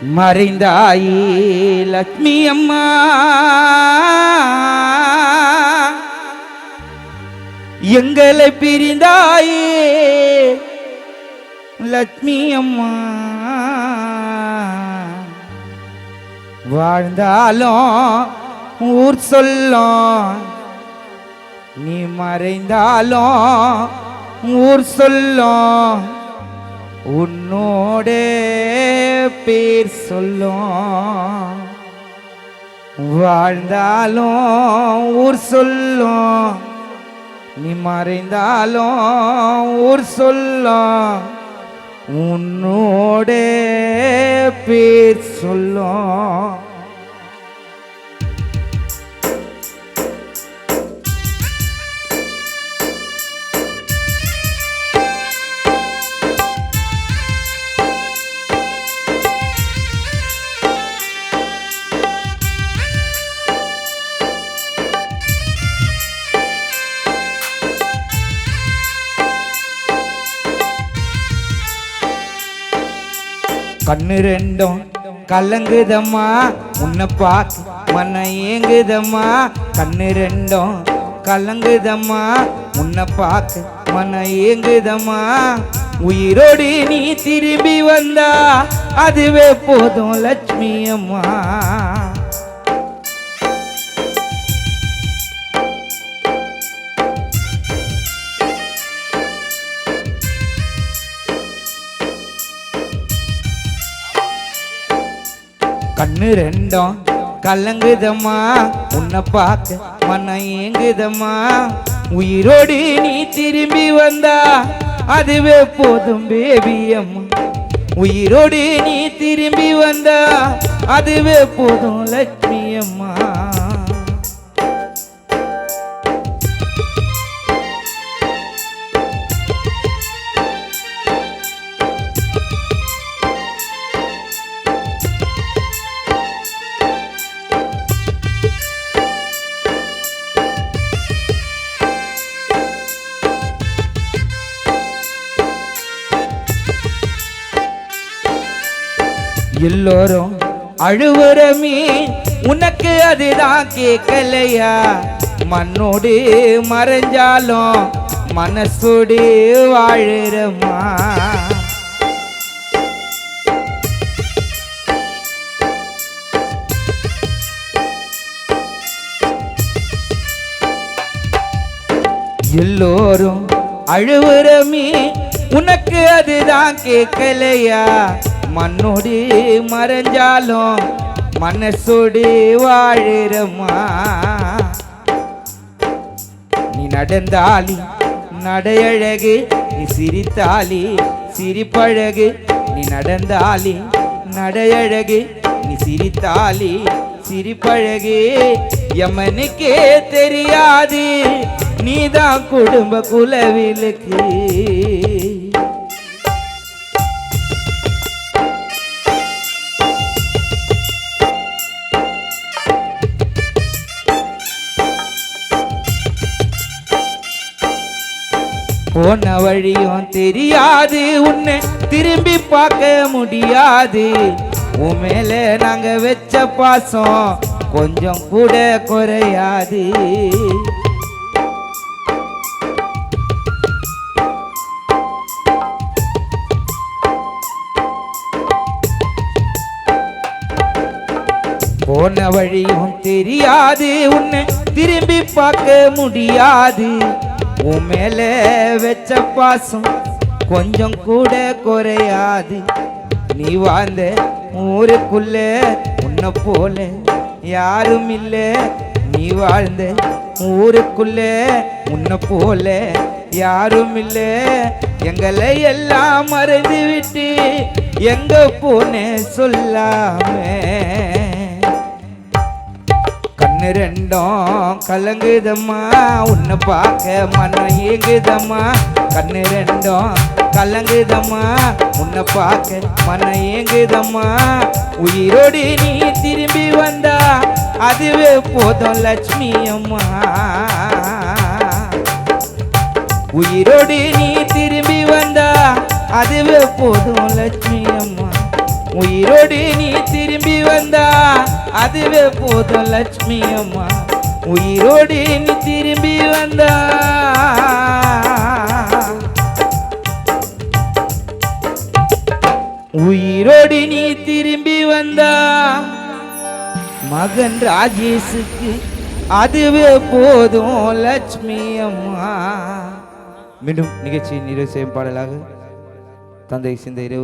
மறைந்தாயே லட்சுமி அம்மா, எங்களை பிரிந்தாயே லட்சுமி அம்மா. வாழ்ந்தாலும் ஊர் சொல்லும், நீ மறைந்தாலும் ஊர் சொல்லும், உன்னோட பேர் சொல்லும். வாழ்ந்தாலும் ஊர் சொல்லும், நீ மறைந்தாலும் ஊர் சொல்லும், உன்னோட பேர் சொல்லும். கண்ணு ரெண்டும் கலங்குதம்மா, உன்னை பார்க்க மன ஏங்குதம்மா. கண்ணு ரெண்டும் கலங்குதம்மா, உன்னை பார்க்க மன ஏங்குதம்மா. உயிரோடு நீ திரும்பி வந்தா அதுவே போதும் லட்சுமி அம்மா. கண்ணு ரெண்டும் கலங்குதம்மா, உன்னை பார்க்க மன ஏங்குதம்மா. உயிரோடு நீ திரும்பி வந்தா அதுவே போதும் பேபி அம்மா. உயிரோடு நீ திரும்பி வந்தா அதுவே போதும் லட்சுமி அம்மா. எல்லோரும் அழுவுறமே உனக்கு அதுதான் கேட்கலையா. மண்ணோடு மறைஞ்சாலும் மனசோடு வாழுறமா. எல்லோரும் அழுவுறமே உனக்கு அதுதான் கேட்கலையா. மண்ணோடு மறைஞ்சாலும் மனசோடு வாழுறமா. நீ நடந்தாலி நடையழகு, நீ சிரித்தாலி சிரிப்பழகு. நீ நடந்தாலி நடையழகு, நீ சிரித்தாலி சிரிப்பழகு. யமனுக்கே தெரியாது நீதான் குடும்ப குலவிலுக்கு. போன வழியும் தெரியாது, உன்னை திரும்பி பார்க்க முடியாது. உன் மேல நாங்க வச்ச பாசம் கொஞ்சம் கூட குறையாது. போன வழியும் தெரியாது, உன்னை திரும்பி பார்க்க முடியாது. உன் மேல வச்ச பாசம் கொஞ்சம் கூட குறையாது. நீ வாழ்ந்த ஊருக்குள்ள உன்னை போல யாரும் இல்ல. நீ வாழ்ந்த ஊருக்குள்ள உன்னை போல யாரும் இல்ல. எங்களை எல்லாம் மறந்து விட்டு எங்க போன சொல்லாம. கண்ணு ரெண்டும் கலங்குதம்மா, உன்னை பார்க்க மனம் ஏங்குதம்மா. கண்ணு ரெண்டும் கலங்குதம்மா, உன்னை பார்க்க மனம் ஏங்குதம்மா. உயிரோடு நீ திரும்பி வந்தா அதுவே போதும் லட்சுமி அம்மா. உயிரோடு நீ திரும்பி வந்தா அதுவே போதும் லட்சுமி அம்மா. உயிரோடு நீ திரும்பி வந்தா அதுவே போதும் லட்சுமி அம்மா. உயிரோடு நீ திரும்பி வந்தா உயிரோடு நீ திரும்பி வந்தா மகன் ராஜேஷுக்கு அதுவே போதும் லட்சுமி அம்மா. மீண்டும் நிகழ்ச்சி நிறைவு செய்யும் பாடலாக தந்தை சிந்தை